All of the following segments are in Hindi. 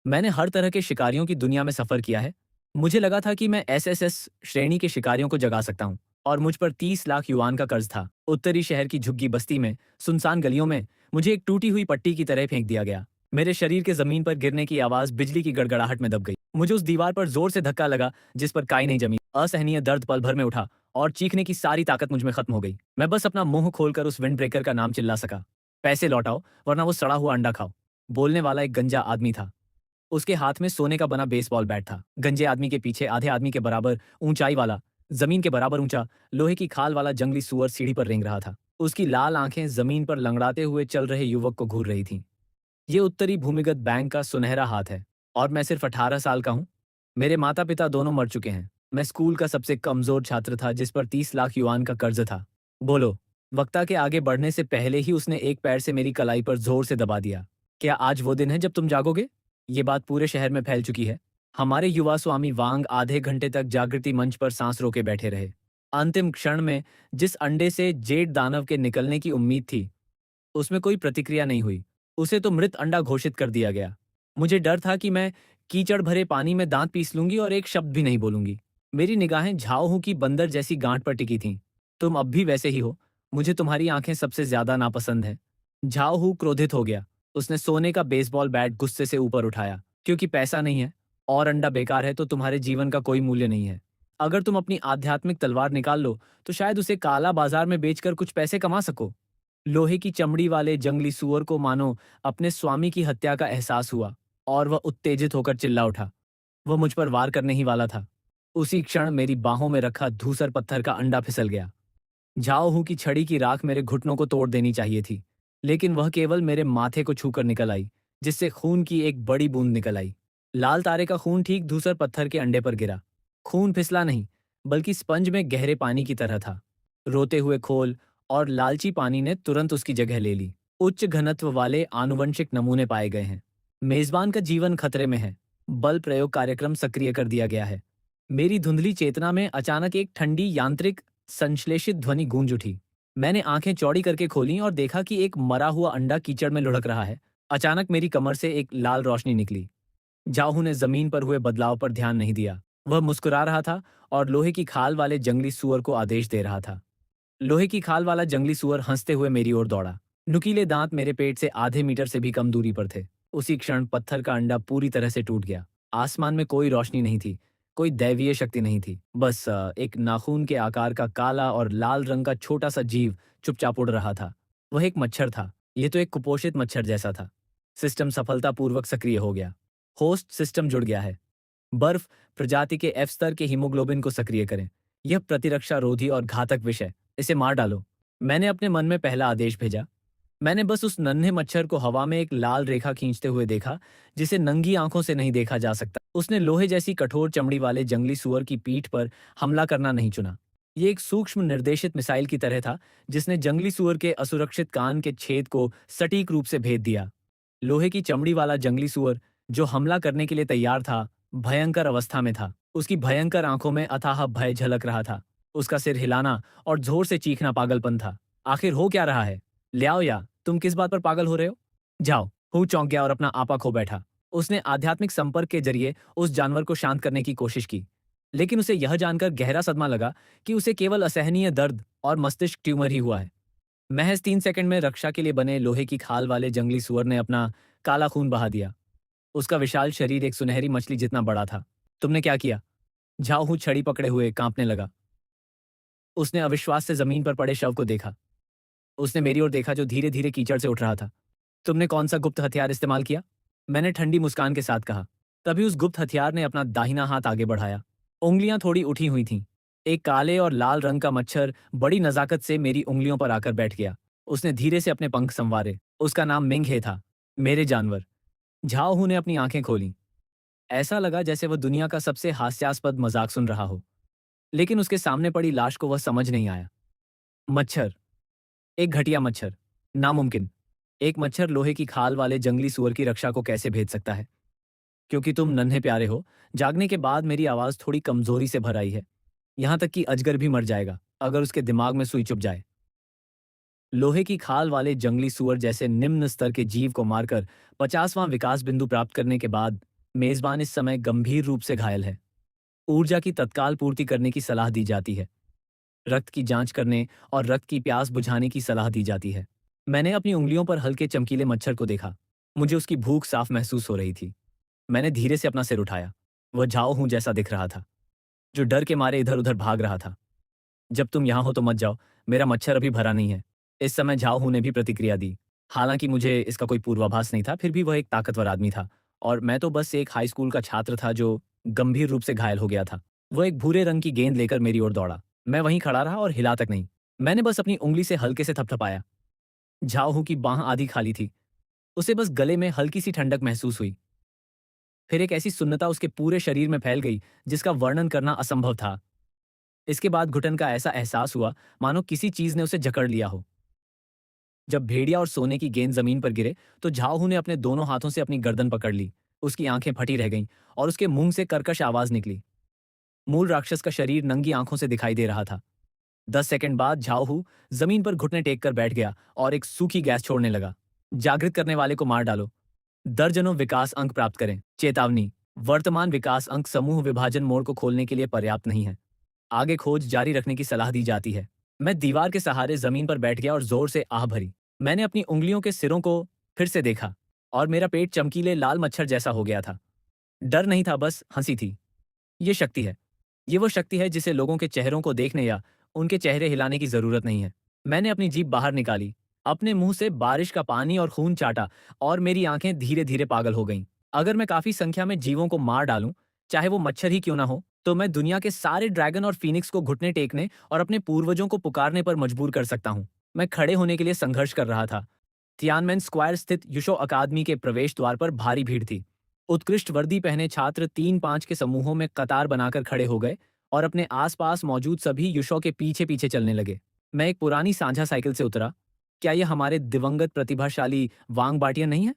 मैंने हर तरह के शिकारियों की दुनिया में सफर किया है। मुझे लगा था कि मैं एसएसएस श्रेणी के शिकारियों को जगा सकता हूँ और मुझ पर 30 लाख युआन का कर्ज था। उत्तरी शहर की झुग्गी बस्ती में, सुनसान गलियों में मुझे एक टूटी हुई पट्टी की तरह फेंक दिया गया। मेरे शरीर के जमीन पर गिरने की आवाज बिजली की गड़गड़ाहट में दब गई। मुझे उस दीवार पर जोर से धक्का लगा जिस पर काई नहीं जमी। असहनीय दर्द पल भर में उठा और चीखने की सारी ताकत मुझ में खत्म हो गई। मैं बस अपना मुंह खोलकर उस विंड ब्रेकर का नाम चिल्ला सका, पैसे लौटाओ वरना वो सड़ा हुआ अंडा खाओ। बोलने वाला एक गंजा आदमी था। उसके हाथ में सोने का बना बेसबॉल बैट था। गंजे आदमी के पीछे आधे आदमी के बराबर ऊंचाई वाला, जमीन के बराबर ऊंचा, लोहे की खाल वाला जंगली सुअर सीढ़ी पर रेंग रहा था। उसकी लाल आंखें जमीन पर लंगड़ाते हुए चल रहे युवक को घूर रही थीं। ये उत्तरी भूमिगत बैंक का सुनहरा हाथ है और मैं सिर्फ 18 साल का हूँ। मेरे माता पिता दोनों मर चुके हैं। मैं स्कूल का सबसे कमजोर छात्र था जिस पर 30 लाख युआन का कर्ज था। बोलो। वक्ता के आगे बढ़ने से पहले ही उसने एक पैर से मेरी कलाई पर जोर से दबा दिया। क्या आज वो दिन है जब तुम जागोगे? ये बात पूरे शहर में फैल चुकी है। हमारे युवा स्वामी वांग आधे घंटे तक जागृति मंच पर सांस रोके बैठे रहे। अंतिम क्षण में जिस अंडे से जेड दानव के निकलने की उम्मीद थी, उसमें कोई प्रतिक्रिया नहीं हुई। उसे तो मृत अंडा घोषित कर दिया गया। मुझे डर था कि मैं कीचड़ भरे पानी में दांत पीस लूंगी और एक शब्द भी नहीं बोलूंगी। मेरी निगाहें झाओहू की बंदर जैसी गांठ पर टिकी थीं। तुम अब भी वैसे ही हो। मुझे तुम्हारी आंखें सबसे ज्यादा नापसंद हैं। झाओहू क्रोधित हो गया। उसने सोने का बेसबॉल बैट गुस्से से ऊपर उठाया। क्योंकि पैसा नहीं है और अंडा बेकार है तो तुम्हारे जीवन का कोई मूल्य नहीं है। अगर तुम अपनी आध्यात्मिक तलवार निकाल लो तो शायद उसे काला बाजार में बेचकर कुछ पैसे कमा सको। लोहे की चमड़ी वाले जंगली सूअर को मानो अपने स्वामी की हत्या का एहसास हुआ और वह उत्तेजित होकर चिल्ला उठा। वह मुझ पर वार करने ही वाला था। उसी क्षण मेरी बाहों में रखा धूसर पत्थर का अंडा फिसल गया। झाओ हूं की छड़ी की राख मेरे घुटनों को तोड़ देनी चाहिए थी, लेकिन वह केवल मेरे माथे को छूकर निकल आई, जिससे खून की एक बड़ी बूंद निकल आई। लाल तारे का खून ठीक धूसर पत्थर के अंडे पर गिरा। खून फिसला नहीं, बल्कि स्पंज में गहरे पानी की तरह था। रोते हुए खोल और लालची पानी ने तुरंत उसकी जगह ले ली। उच्च घनत्व वाले आनुवंशिक नमूने पाए गए हैं। मेजबान का जीवन खतरे में है। बल प्रयोग कार्यक्रम सक्रिय कर दिया गया है। मेरी धुंधली चेतना में अचानक एक ठंडी यांत्रिक संश्लेषित ध्वनि गूंज उठी। मैंने आंखें चौड़ी करके खोलीं और देखा कि एक मरा हुआ अंडा कीचड़ में लुढ़क रहा है। अचानक मेरी कमर से एक लाल रोशनी निकली। जाहू ने जमीन पर हुए बदलाव पर ध्यान नहीं दिया। वह मुस्कुरा रहा था और लोहे की खाल वाले जंगली सुअर को आदेश दे रहा था। लोहे की खाल वाला जंगली सुअर हंसते हुए मेरी ओर दौड़ा। नुकीले दांत मेरे पेट से आधे मीटर से भी कम दूरी पर थे। उसी क्षण पत्थर का अंडा पूरी तरह से टूट गया। आसमान में कोई रोशनी नहीं थी, कोई दैवीय शक्ति नहीं थी। बस एक नाखून के आकार का काला और लाल रंग का छोटा सा जीव चुपचाप उड़ रहा था। वह एक मच्छर था। यह तो एक कुपोषित मच्छर जैसा था। सिस्टम सफलतापूर्वक सक्रिय हो गया। होस्ट सिस्टम जुड़ गया है। बर्फ प्रजाति के एफ स्तर के हीमोग्लोबिन को सक्रिय करें। यह प्रतिरक्षा रोधी और घातक विष है। इसे मार डालो। मैंने अपने मन में पहला आदेश भेजा। मैंने बस उस नन्हे मच्छर को हवा में एक लाल रेखा खींचते हुए देखा, जिसे नंगी आंखों से नहीं देखा जा सकता। उसने लोहे जैसी कठोर चमड़ी वाले जंगली सुअर की पीठ पर हमला करना नहीं चुना। ये एक सूक्ष्म निर्देशित मिसाइल की तरह था, जिसने जंगली सुअर के असुरक्षित कान के छेद को सटीक रूप से भेद दिया। लोहे की चमड़ी वाला जंगली सुअर, जो हमला करने के लिए तैयार था, भयंकर अवस्था में था। उसकी भयंकर आंखों में अथाह भय झलक रहा था। उसका सिर हिलाना और जोर से चीखना पागलपन था। आखिर हो क्या रहा है? ले आओ, या तुम किस बात पर पागल हो रहे हो? जाओ। हू चौंक गया और अपना आपा खो बैठा। उसने आध्यात्मिक संपर्क के जरिए उस जानवर को शांत करने की कोशिश की, लेकिन उसे यह जानकर गहरा सदमा लगा कि उसे केवल असहनीय दर्द और मस्तिष्क ट्यूमर ही हुआ है। महज 3 सेकंड में रक्षा के लिए बने लोहे की खाल वाले जंगली सुअर ने अपना काला खून बहा दिया। उसका विशाल शरीर एक सुनहरी मछली जितना बड़ा था। तुमने क्या किया? झाऊ छड़ी पकड़े हुए कांपने लगा। उसने अविश्वास से जमीन पर पड़े शव को देखा। उसने मेरी ओर देखा जो धीरे धीरे कीचड़ से उठ रहा था। तुमने कौन सा गुप्त हथियार इस्तेमाल किया? मैंने ठंडी मुस्कान के साथ कहा। तभी उस गुप्त हथियार ने अपना दाहिना हाथ आगे बढ़ाया। उंगलियां थोड़ी उठी हुई थीं। एक काले और लाल रंग का मच्छर बड़ी नजाकत से मेरी उंगलियों पर आकर बैठ गया। उसने धीरे से अपने पंख संवारे। उसका नाम मिंगहे था, मेरे जानवर। झाओहू ने अपनी आंखें खोलीं। ऐसा लगा जैसे वह दुनिया का सबसे हास्यास्पद मजाक सुन रहा हो, लेकिन उसके सामने पड़ी लाश को वह समझ नहीं आया। मच्छर, एक घटिया मच्छर, नामुमकिन। एक मच्छर लोहे की खाल वाले जंगली सुअर की रक्षा को कैसे भेज सकता है? क्योंकि तुम नन्हे प्यारे हो। जागने के बाद मेरी आवाज थोड़ी कमजोरी से भर आई है। यहां तक कि अजगर भी मर जाएगा अगर उसके दिमाग में सुई चुभ जाए। लोहे की खाल वाले जंगली सुअर जैसे निम्न स्तर के जीव को मारकर 50वां विकास बिंदु प्राप्त करने के बाद मेजबान इस समय गंभीर रूप से घायल है। ऊर्जा की तत्काल पूर्ति करने की सलाह दी जाती है। रक्त की जांच करने और रक्त की प्यास बुझाने की सलाह दी जाती है। मैंने अपनी उंगलियों पर हल्के चमकीले मच्छर को देखा। मुझे उसकी भूख साफ महसूस हो रही थी। मैंने धीरे से अपना सिर उठाया। वह झाओ हूं जैसा दिख रहा था, जो डर के मारे इधर-उधर भाग रहा था। जब तुम यहाँ हो तो मत जाओ, मेरा मच्छर अभी भरा नहीं है। इस समय झाओ हूं ने भी प्रतिक्रिया दी। हालांकि मुझे इसका कोई पूर्वाभास नहीं था, फिर भी वह एक ताकतवर आदमी था और मैं तो बस एक हाई स्कूल का छात्र था जो गंभीर रूप से घायल हो गया था। वह एक भूरे रंग की गेंद लेकर मेरी ओर दौड़ा। मैं वहीं खड़ा रहा और हिला तक नहीं। मैंने बस अपनी उंगली से हल्के से थपथपाया। झाओ हूं की बांह आधी खाली थी। उसे बस गले में हल्की सी ठंडक महसूस हुई। फिर एक ऐसी सुन्नता उसके पूरे शरीर में फैल गई जिसका वर्णन करना असंभव था। इसके बाद घुटन का ऐसा एहसास हुआ मानो किसी चीज ने उसे जकड़ लिया हो। जब भेड़िया और सोने की गेंद जमीन पर गिरे तो झाओहू ने अपने दोनों हाथों से अपनी गर्दन पकड़ ली। उसकी आंखें फटी रह गईं और उसके मुंह से कर्कश आवाज निकली। मूल राक्षस का शरीर नंगी आंखों से दिखाई दे रहा था। 10 सेकंड बाद झाओहू जमीन पर घुटने टेक कर बैठ गया और एक सूखी गैस छोड़ने लगा। जागृत करने वाले को मार डालो। दर्जनों विकास अंक प्राप्त करें। चेतावनी, वर्तमान विकास अंक समूह विभाजन मोड को खोलने के लिए पर्याप्त नहीं है। आगे खोज जारी रखने की सलाह दी जाती है। मैं दीवार के सहारे जमीन पर बैठ गया और जोर से आह भरी। मैंने अपनी उंगलियों के सिरों को फिर से देखा और मेरा पेट चमकीले लाल मच्छर जैसा हो गया था। डर नहीं था, बस हंसी थी। ये शक्ति है। ये वो शक्ति है जिसे लोगों के चेहरों को देखने या उनके चेहरे हिलाने की जरूरत नहीं है। मैंने अपनी जीभ बाहर निकाली, अपने मुंह से बारिश का पानी और खून चाटा और मेरी आंखें धीरे धीरे पागल हो गईं। अगर मैं काफी संख्या में जीवों को मार डालूं, चाहे वो मच्छर ही क्यों ना हो, तो मैं दुनिया के सारे ड्रैगन और फीनिक्स को घुटने टेकने और अपने पूर्वजों को पुकारने पर मजबूर कर सकता हूं। मैं खड़े होने के लिए संघर्ष कर रहा था। तियानमेन स्क्वायर स्थित युशो अकादमी के प्रवेश द्वार पर भारी भीड़ थी। उत्कृष्ट वर्दी पहने छात्र 3-5 के समूहों में कतार बनाकर खड़े हो गए और अपने आसपास मौजूद सभी युशो के पीछे पीछे चलने लगे। मैं एक पुरानी साझा साइकिल से उतरा। क्या यह हमारे दिवंगत प्रतिभाशाली वांग बाटिया नहीं है?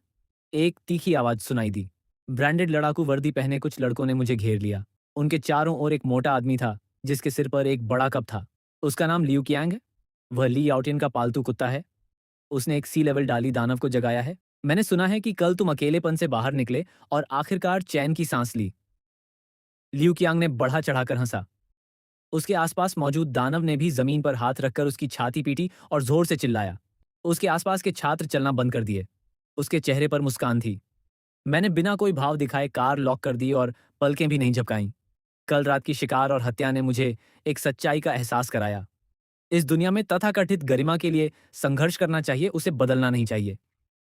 एक तीखी आवाज सुनाई दी। ब्रांडेड लड़ाकू वर्दी पहने कुछ लड़कों ने मुझे घेर लिया। उनके चारों ओर एक मोटा आदमी था जिसके सिर पर एक बड़ा कप था। उसका नाम लियू कियांग है। वह ली आउटिन का पालतू कुत्ता है। उसने एक सी लेवल डाली दानव को जगाया है। मैंने सुना है कि कल तुम अकेलेपन से बाहर निकले और आखिरकार चैन की सांस ली। लियू कियांग ने बढ़ा चढ़ाकर हंसा। उसके आसपास मौजूद दानव ने भी जमीन पर हाथ रखकर उसकी छाती पीटी और जोर से चिल्लाया। उसके आसपास के छात्र चलना बंद कर दिए। उसके चेहरे पर मुस्कान थी। मैंने बिना कोई भाव दिखाए कार लॉक कर दी और पलकें भी नहीं झपकाईं। कल रात की शिकार और हत्या ने मुझे एक सच्चाई का एहसास कराया। इस दुनिया में तथाकथित गरिमा के लिए संघर्ष करना चाहिए, उसे बदलना नहीं चाहिए।